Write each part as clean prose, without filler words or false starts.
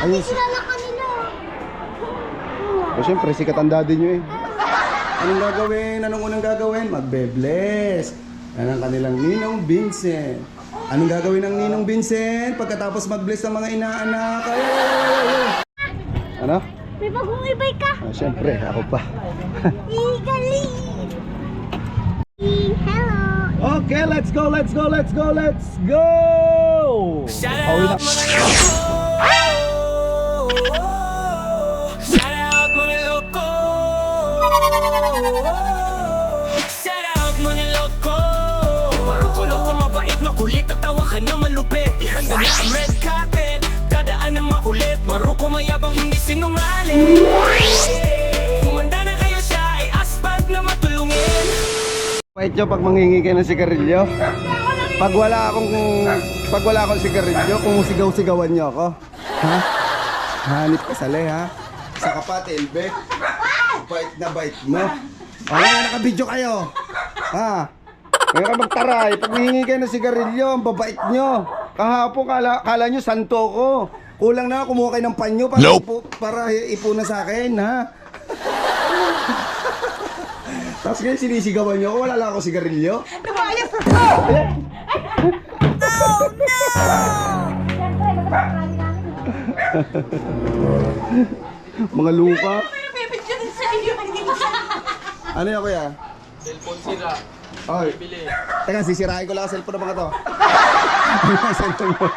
Ayun. Sila na kanila. O syempre, sikat ang daddy nyo eh. Anong gagawin? Anong unang gagawin? Magbe-bless. Yan ang kanilang Ninong Vincent. Anong gagawin ng Ninong Vincent pagkatapos mag-bless ng mga inaanak? Ay! Ano? May bagong ibay ka. Ah, syempre, ako pa. Galing. Hello. Okay, let's go, let's go, let's go, let's go! Shout out mga loko. Shout out mga loko. Shout out mga loko. Marunong ka mabait, makulit at tawa ka na malupit. Ihanda na ang red carpet, dadaan ng makulit. Maruko mayabang hindi sinungaling. Kumanda na kayo siya ay aspat na matulungin. Wait nyo pag manghingi kayo ng sigarilyo. Pag wala akong sigarilyo, kung sigaw-sigawan nyo ako. Ha? Hanip ka sali ha? Sa kapat, Elbe. Bait na bait mo. O ngayon, nakabidyo kayo. Ha? Ngayon ka magtaray. Pag manghingi kayo ng sigarilyo, ang babait nyo. Kahapon, kala nyo santo ko. Kulang na kumuha kayo ng panyo para ipuna sa akin, ha? Tapos ngayon sinisigawan nyo ako, wala lang ako sigarilyo. Tumayos. Mga luka. Pipicture din sa iyo. Ano yan kuya? Cellphone sira. Ay, Bili. teka sisirain ko lang ang cellphone ng mga to. Cellphone mo.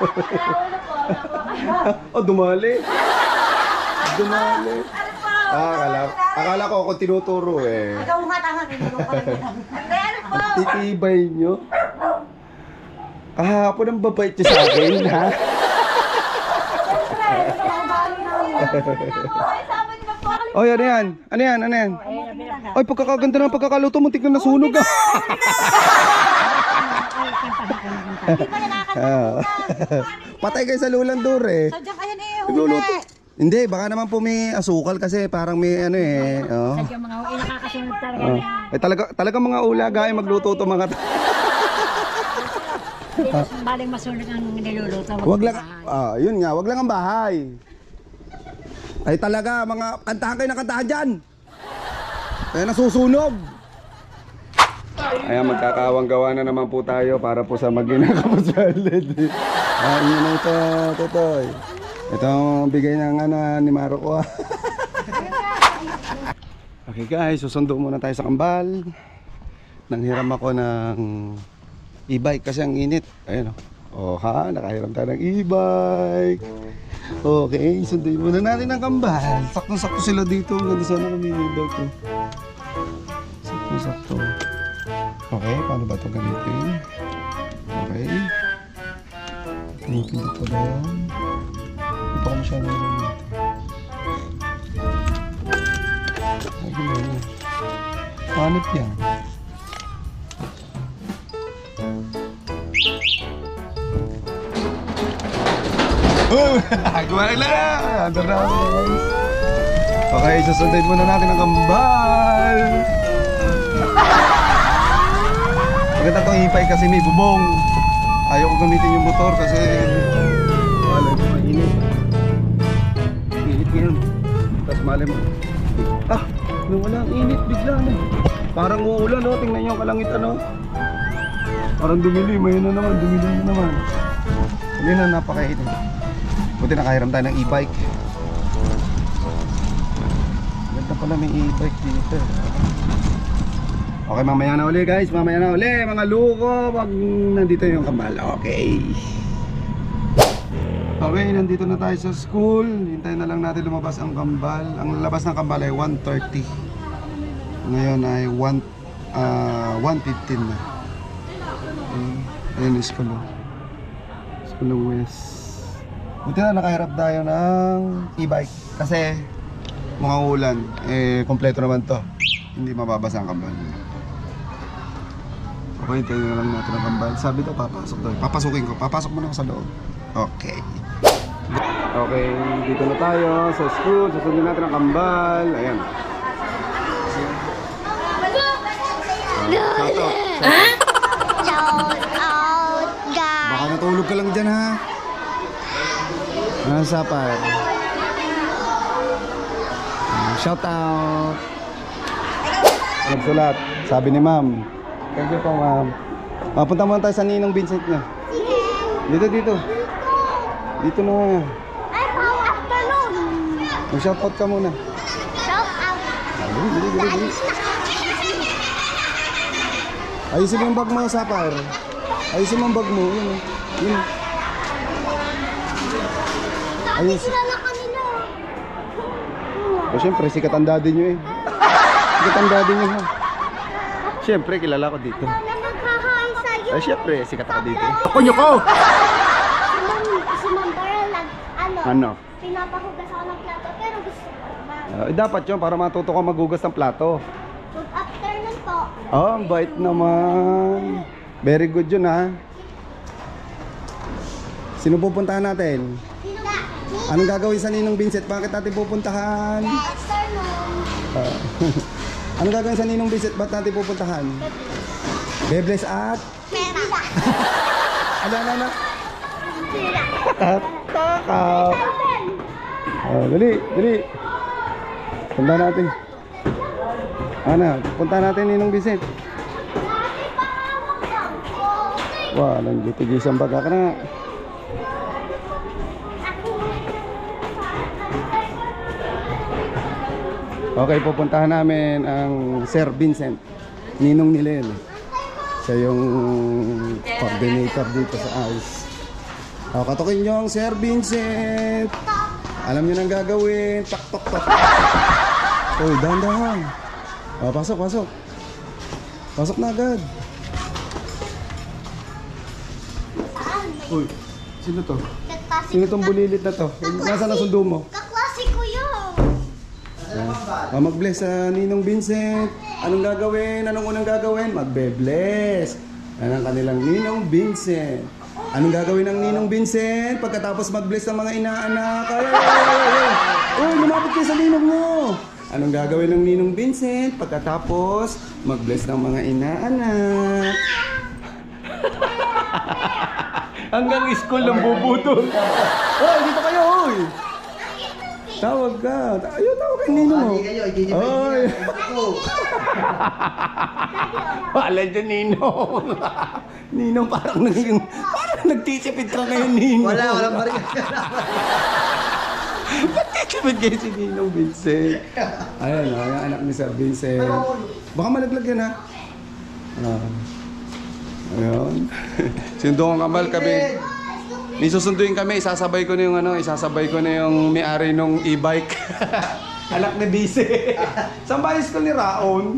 Oh, dumali. Dumali. Akala ko ako tinuturo eh. Ikaw nga tanga. Pero po. Itibay nyo. Kahapon ang babait nyo sa akin, ha? Oy, ano yan? Ano yan? Ano yan? Ay, pagkakaganda ng pagkakaluto mo, tignan na sunog ah. Patay kayo sa lulang dure. Sadyang ayan eh. Nagluluto. Hindi, baka naman po may asukal kasi parang may ano eh. Oh. Sadyang mga huli nakakasunod talaga Oh. na. Eh talaga mga ulaga ay magluto to mga Baling masunog ang niluluto. Wag lang, yun nga, wag lang ang bahay. Ay talaga, mga kantahan kayo na kantahan dyan. Kaya nasusunog. Ayan, magkakawang gawa na naman po tayo para po sa Magina Kapasalid. Yun na ito, Totoy. Ito ang bigay ng ni Marco. Okay guys, susundo muna tayo sa Kambal. Nanghiram ako ng e-bike kasi ang init. Ayun o. Ha, nakahiram tayo ng e-bike. Okay, sunduin muna natin ang Kambal. Sakto-sakto sila dito. Ganda sana kami yung e-bike eh. Sakto-sakto. Okay, paano ba ito gamitin? Okay. Pinipindot ko ba yan? Hindi pa ko masyadong gamitin. Ay, gano'n. Panip yan. Gumana lang! Andar na ako guys. Okay, susundan muna natin ang Kambal. Maganda itong hipay kasi may bubong. Ayaw ko gamitin yung motor kasi wala ito mainit. Init ngayon. Tapos malim. Nawala ang init bigla na. Parang uulan no, tingnan nyo ang kalangitan no. Parang dumilim, ayun na naman, dumilim na naman. Hindi na napakainit. Buti nakahiram tayo ng e-bike. Ganda pala may e-bike dito. Okay, mamaya na uli guys, mamaya na uli mga luko pag nandito yung Kambal. Okay. Okay, nandito na tayo sa school. Hintayin na lang natin lumabas ang Kambal. Ang labas ng Kambal ay 1:30. Ngayon ay 1:15 na. Ayan yung school. School ng West. Buti na nakaharap tayo ng e-bike. Kasi mukhang ulan. Kompleto naman to. Hindi mababasa ang Kambal. Okay, tayo na lang natin ang Kambal. Sabi daw papasok daw. Papasukin ko. Papasok muna ako sa loob. Okay. Okay, dito na tayo sa school. Susundin natin ang Kambal. Ayan. Shout out. Shout out, guys. Baka natulog ka lang dyan ha. Ano sa par? Shout out. Nagsulat. Sabi ni ma'am. Thank you po ma'am. Mapunta muna tayo sa Ninong Vincent niya. Dito. Dito na. Ay, pang afternoon. Mag-shout out ka muna. Shout out. Dali. Ayusin mo yung bag mo, Sapphire. Ayusin mo yung bag mo. Yun. Ayos. Sila na kanila. O syempre, sikat ang daddy nyo eh. Sikat ang daddy nyo ha. Syempre, kilala ko dito. Na naghahay sa'yo. Ay, syempre, sikat ako dito. Kunyo ko! Si Ma'am Beryl, Ano? pinapahugas ako ng plato, pero gusto ko naman. Dapat yun, para matuto ka magugas ng plato. Good afternoon po. Oh, ang bait naman. Very good yun ha. Sino pupuntahan natin? Sino ba? Anong gagawin sa Ninong Vincent? Bakit natin pupuntahan? Good afternoon. Anong gagawin sa Ninong Vincent? Ba't natin pupuntahan? Bebles at? Pera. Ano? Pera. Takaw. Dali. Punta natin. Punta natin Ninong Vincent. Wah, nandito isang baga ka na. Okay, pupuntahan namin ang Sir Vincent, Ninong nila yun. Siya yung coordinator dito sa ICE. Katukin nyo ang Sir Vincent. Alam nyo nang gagawin. Tak. Uy, dahan. Pasok. Pasok na agad. Uy, sino to? Sino tong bulilit na to? Nasaan na sundo mo? Kaklase ko yun. Mag-bless sa Ninong Vincent. Anong gagawin? Anong unang gagawin? Magbe-bless. Yan ang kanilang Ninong Vincent. Anong gagawin ng Ninong Vincent pagkatapos mag-bless ng mga inaanak? Ay! Uy, lumapit kayo sa Ninong mo! Anong gagawin ng Ninong Vincent pagkatapos mag-bless ng mga inaanak? Hanggang school ng bubutol. Hoy, dito kayo, hoy! Tawag ka. Tawag kay Ninong mo. Hoy! Wala dyan, Ninong. Ninong parang nagtitipid ka ngayon, Ninong. Walang mariya. Nagtitipid kayo si Ninong Vincent. Ayan, yung anak ni Sir Vincent. Baka malaglag yan, ha? Ayun. Sinundo kong kamal kami. May susunduin kami, isasabay ko na yung may-ari nung e-bike. Anak ni Bise. Saan ba yung school ni Raon?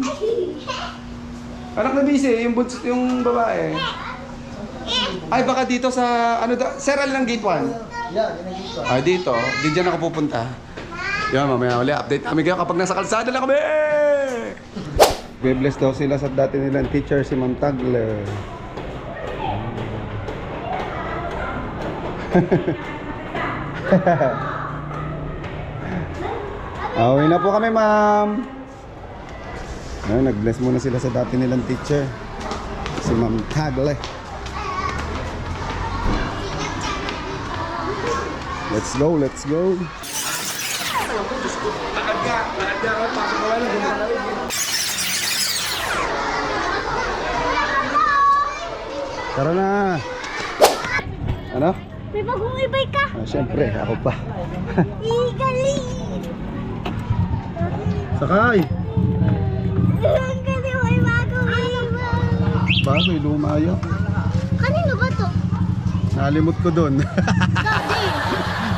Anak ni Bise, yung babae. Ay, baka dito sa, Seral ng Gate 1. Ay, dito. Di dyan ako pupunta. Yan, mamaya ulit. Update kami kayo kapag nasa kalsada na kami. Be-bless daw sila sa dati nilang teacher, si Ma'am Tagle. Uwi na po kami, ma'am. Nag-bless muna sila sa dati nilang teacher, si Ma'am Tagle. Let's go. Tara na. Ano? May bagong e-bike ka. Siyempre, ako pa. Galing. Sakay! Ang galing, may bagong e-bike. Basoy, lumayo. Kanino ba to? Nalimot ko doon.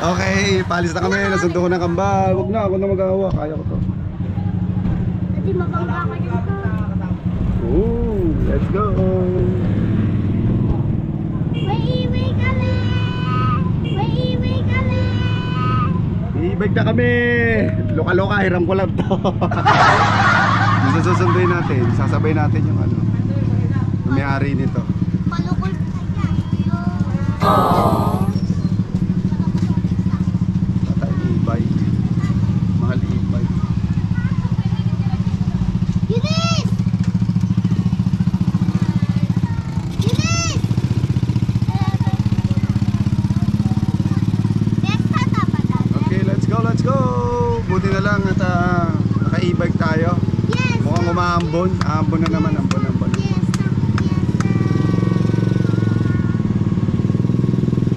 Okay, palis na kami. Nasundo ko ng kambal. Huwag na, ako na mag-awa. Kaya ko to. Hindi mabangga ka dito. Let's go! May e-bike kami. I-bike na kami! Loka-loka, hiram ko lang to. Susunduin natin. Sasabay natin yung yung may-ari nito. Palukol ka yan. Tatay e-bike. Mahal e-bike. Yunis! Okay, let's go! Buti na lang at e-bike tayo. Yes. Mukhang umaambon. Aambon na naman, ambon. Yes.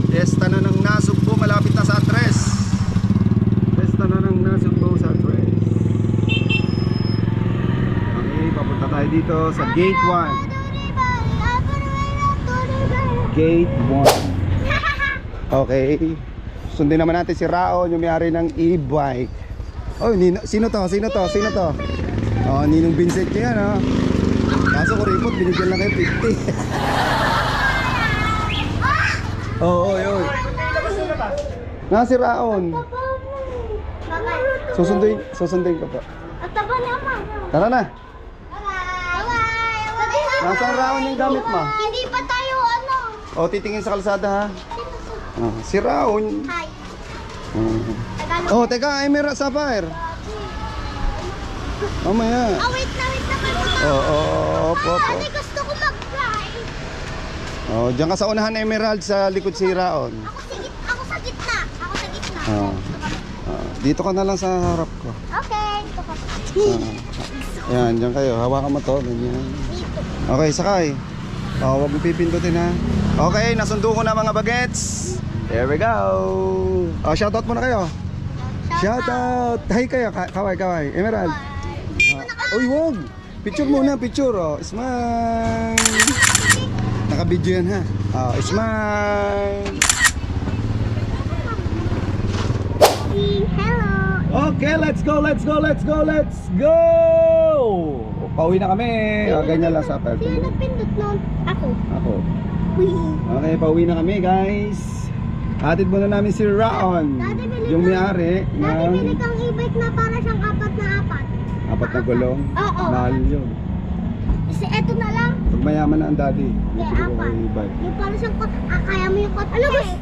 Fiesta na ng Nasugbo, malapit na sa Tres. Fiesta na ng Nasugbo sa Tres. Okay, papunta tayo dito sa Gate 1. Gate 1. Okay. Sundin naman natin si Raon, yung may-ari ng e-bike. Oh, sino to? Oh, Ninong Vincent niya yan, ha? Kaso ko report, binigyan lang kayo 50. Oo, oy. Si Raon. Susunduin ko po. At taba naman. Tara na. Bye-bye. Nasaan Raon yung gamit mo? Hindi pa tayo O, titingin sa kalsada, ha? Oh, si Raon. Hi. Oh. Oh, teka, Emerald Sapphire. Mamaya. Wait na. Opo. Daddy, gusto ko mag-fly. Oh, diyan ka sa unahan, Emerald, sa likod si Raon. Ako sa gitna. Oh. Dito ka na lang sa harap ko. Okay. Ayan, diyan kayo. Hawakan mo to. Ganyan. Okay, sakay. Oh, wag mo pipindutin, ha. Okay, nasundo ko na mga bagets. There we go. Oh, shoutout muna kayo. Shoutout. Hi kayo. Kaway. Emerald. Uy, wag. Picture muna, picture. Oh, smile. Naka-video yan, ha. Oh, smile. Hello. Okay, let's go. Pauwi na kami. Oh, ganyan lang sa Sino nagpindot nun? Ako. Okay, pauwi na kami, guys. Hatid muna namin si Raon, Daddy, bili yung ka- may-ari Dati bili ng kang e-bike na para siyang 4x4. 4 na gulong. Oo. Mahal yun. Kasi eto na lang. Pag mayaman na ang daddy, Kaya bibili ko apat. ng e-bike. Yung para siyang kaya mo yung kotse. Ano gusto?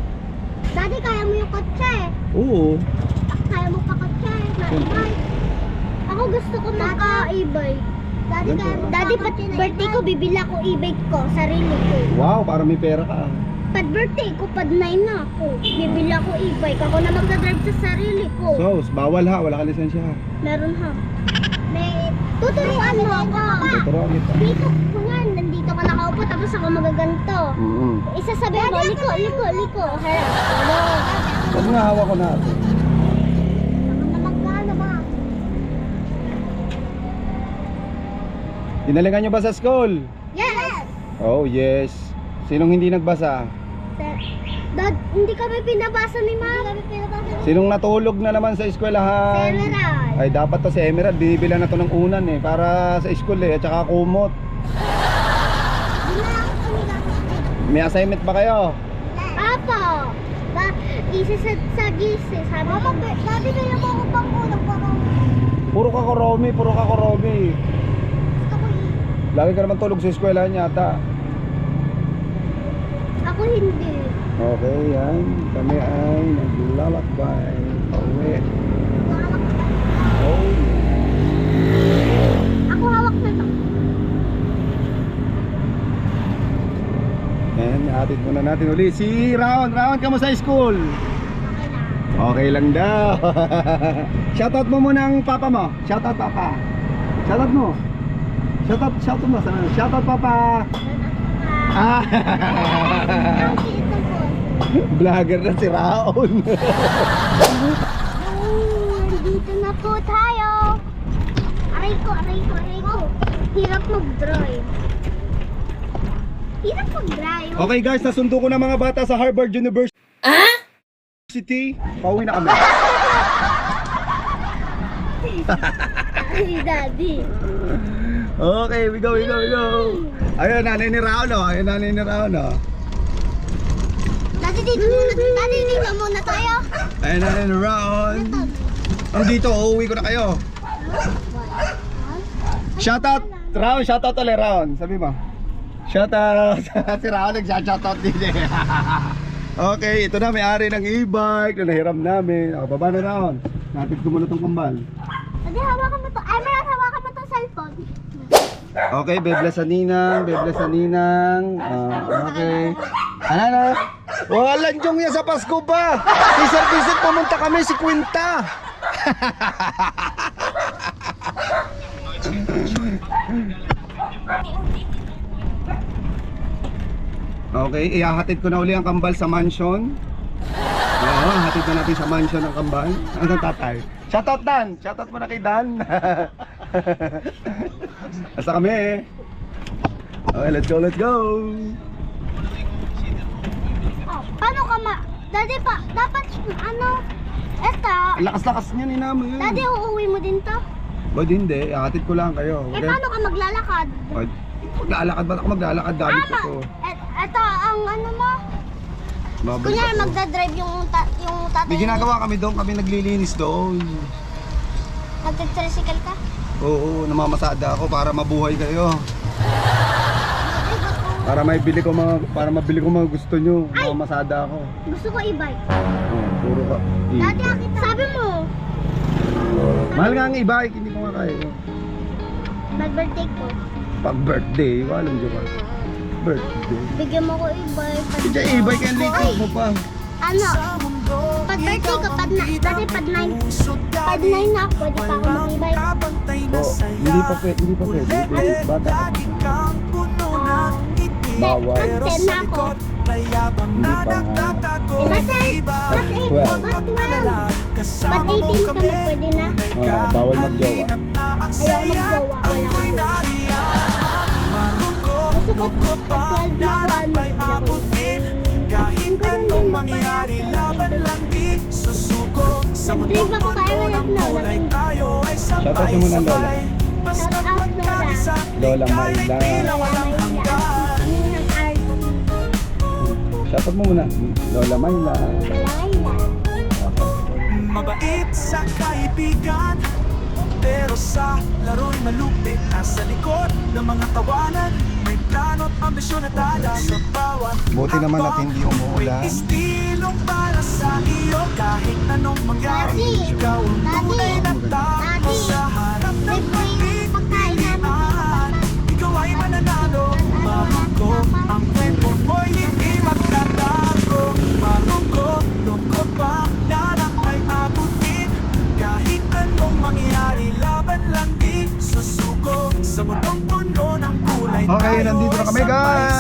Daddy, kaya mo yung kotse. Oo. Kaya mo pa kotse. Na e-bike. Ako gusto ko magka-e-bike. Daddy, pat birthday ko, bibili ako e-bike ko. Sarili ko. Wow, parang may pera ka. Pad birthday ko, pad 9 na ako. Bibili ako e-bike. Ako na magdadrive sa sarili ko. So, bawal ha, wala ka lisensya ha. Meron ha. May tuturuan mo ako. Tuturuan kita. Dito ko nga, nandito ka nakaupo tapos ako magaganto. Isasabihin mo, liko. Harap. Pag nga hawak ko natin. Magkano ba? Dinalingan nyo ba sa school? Yes! Oh, yes. Sinong hindi nagbasa? Dad, hindi kami pinabasa ni Ma'am. Hindi kami pinabasa ni Sinong natulog na naman sa eskwelahan? Emerald. Ay, dapat to si Emerald. Binibila na to ng unan eh. Para sa school eh. At saka kumot. May assignment ba kayo? Apo! Isa sa gisi. Sabi ko, Daddy, kaya mo ako pang unang parang Puro ka koromi. gusto ko Lagi ka naman tulog sa eskwelahan yata. Ako hindi. Okay, yan. Kami ay naglalakbay. Pauwi. Oh. Ako hawak na to. And atid muna natin uli si Raon. Raon, kamusta sa school? Okay lang daw. Shoutout mo muna ang papa mo. Shoutout papa. Shoutout mo. Shoutout mo. Shoutout papa. Ah. Ang cute ng phone. Vlogger na si Raon. Dito na po tayo. Aray ko. Hirap mag-drive. Okay guys, nasundo ko na mga bata sa Harvard University. Pauwi na kami. Ay, Daddy. Okay, we go. Ayun, nanay ni Raon, oh. Daddy, dito muna tayo. Ayun, nanay ni Raon. Dito, uuwi ko na kayo. Shoutout, Raon, shoutout ulit, Raon. Sabi mo. Shoutout. Si Raon nag-shoutout din eh. Okay, ito na, may-ari ng e-bike na nahiram namin. Baba na, Raon. Natid ko muna itong kumbal. Daddy, hawakan mo to. Ay, meron hawakan mo tong cellphone. Okay, bebless sa ninang. Okay. Ano? Walang jong yan sa Pasko ba? Isang visit pumunta kami si Quinta. Okay, ihahatid ko na uli ang kambal sa mansion. Oo, hatid na natin sa mansion ang kambal. Ano tatay? Shoutout Dan! Shoutout mo na kay Dan! Basta kami eh. Okay, let's go, let's go! Oh, paano ka Daddy pa, dapat ano? Eto. Ang lakas-lakas niya ni namin. Daddy, uuwi mo din to? Ba't hindi? Ihatid ko lang kayo. Eh, paano ka maglalakad? Maglalakad ba ako maglalakad? Gamit ko to. Eto, ang ano mo? Babalik Kunyari ako. magdadrive yung tatay. May ginagawa kami doon, kami naglilinis doon. Nagtitricycle ka? Oo, namamasada ako para mabuhay kayo. Para mabili ko mga gusto nyo. Namamasada ako. Gusto ko e-bike. Oh, puro ka. Daddy, sabi mo, Mahal nga ang e-bike, hindi ko nga kaya. mag-birthday ko. Pag birthday, walang joke. Birthday. Bigyan mo ko e-bike. Hindi e-bike ang latest mo pa. Ano? Pag birthday ko, dati pag 9 na ako, pwede pa ako mag-e-bike. Oh, hindi pa pwede. Bata ka. Bawal. Pag 10 na ako. Hindi pa nga. Mas 8, mas 12. Pag 18 ka na, pwede na. Bawal magjowa. Ayaw magjowa, wala ko. Gusto ko pag 12 na ako, ano, Kahit anong mangyari, laban lang di susuko. Sa Nag-drive ako kaya wala na. kulay tayo ay Shoutout mo muna, Lola. sabay-sabay. Basta Shout out, Lola. magkaisa, Lola ligay, Mayla. tila walang hanggan. Yun ang art. Shoutout mo muna. Lola Mayla. Mabait sa kaibigan, pero sa laro'y malupit. Nasa likod ng mga tawanan, may plano't ambisyon at dala sa bawat Buti naman at hakbang. hindi umuulan. May istilong para sa iyo, kahit anong mangyari. Daddy! Ikaw ang tunay na tao Daddy! sa harap ng Pagkain namin. ikaw ay mananalo. Marungko, ang kwento mo'y hindi magtatago. Marungko, lungkot pa, darang ay abutin. Kahit anong mangyari, laban lang di susuko. Sa mundong puno ng kulay Okay, nandito na kami guys.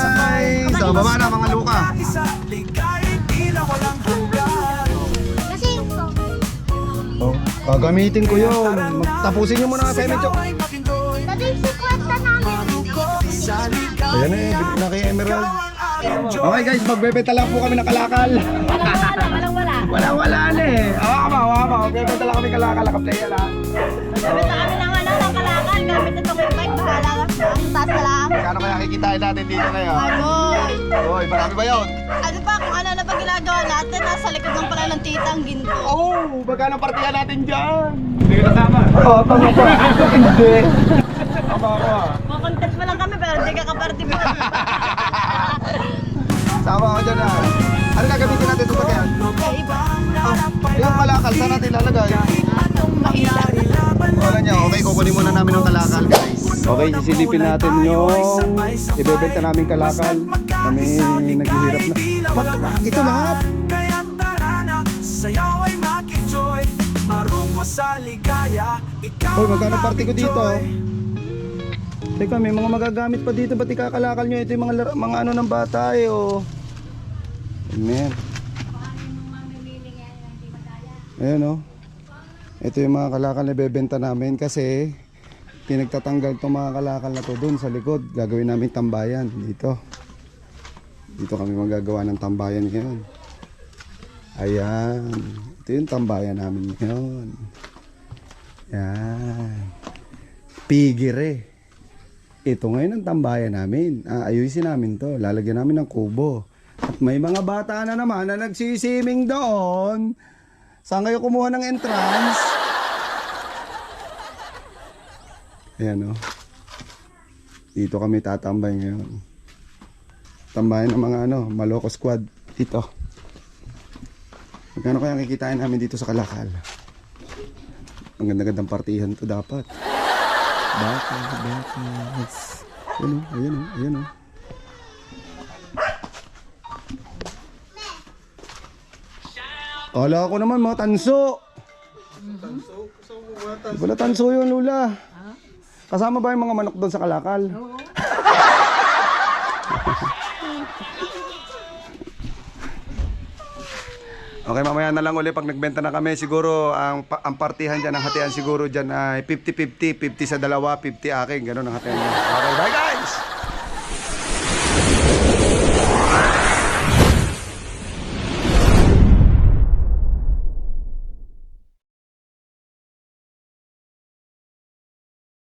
Sa baba na mga luka. Isa, ligay, tila walang hanggan. Kasi yung to. Oh, gagamitin ko yun. Tapusin nyo muna ang payment nyo. Dati yung sikwenta namin. Ayan na eh, bilik na kay Emerald. Okay guys, magbebenta lang po kami ng kalakal. Wala na eh. Hawa ka. Magbebenta lang kami kalakal. Nakaplaya lang. Gamit na kami ng kalakal. Gamit na itong bike. Bahala ka. Ang taas na lang. Kano kaya kikitain natin dito ngayon? Boy. Hoy, marami ba yun? Ano pa kung ano na ba ginagawa natin? Nasa likod ng pala ng titang ginto. Oh, magkano partihan natin dyan? Hindi ka kasama? Oo, tama pa. Hindi. Tama ako ah. Makontent mo lang kami pero hindi ka kaparty mo. Sama ako dyan ah. Ano gagamitin natin ito pagyan? Yung kalakal, saan natin lalagay? Wala niya, okay, kukunin muna namin ng kalakal guys. Okay, sisilipin natin yung ibebenta namin kalakal. Kami naghihirap na. Ito lahat. Kaya tara na, sayaw ay makijoy. Marungo sa ligaya, ikaw Hoy, magkano ang party ko dito? makijoy. Teka, may mga magagamit pa dito. Ba't ikakalakal nyo? Ito yung mga ano ng bata eh oh. Amen. Ayan oh. Ito yung mga kalakal na bebenta namin kasi pinagtatanggal itong mga kalakal na to dun sa likod. Gagawin namin tambayan dito. Dito kami magagawa ng tambayan ngayon. Ayan. Ito yung tambayan namin ngayon. Ayan. Pigire. Ito ngayon ang tambayan namin. Ayusin namin to. Lalagyan namin ng kubo. At may mga bata na naman na nagsisiming doon. Saan kayo kumuha ng entrance? Ayan o. Dito kami tatambay ngayon. Tambayan ng mga Maloko squad. Dito. Magkano kaya kikitain namin dito sa Kalakal? Ang ganda-gandang partihan to dapat. Batas. Ayan o. Kala ko naman mga tanso. Wala tanso yun, Lula. Kasama ba yung mga manok doon sa kalakal? Oo. Okay, mamaya na lang uli pag nagbenta na kami. Siguro ang partihan dyan, ang hatian siguro dyan ay 50-50. 50 sa dalawa, 50 akin. Ganun ang hatian niya. Okay, bye guys!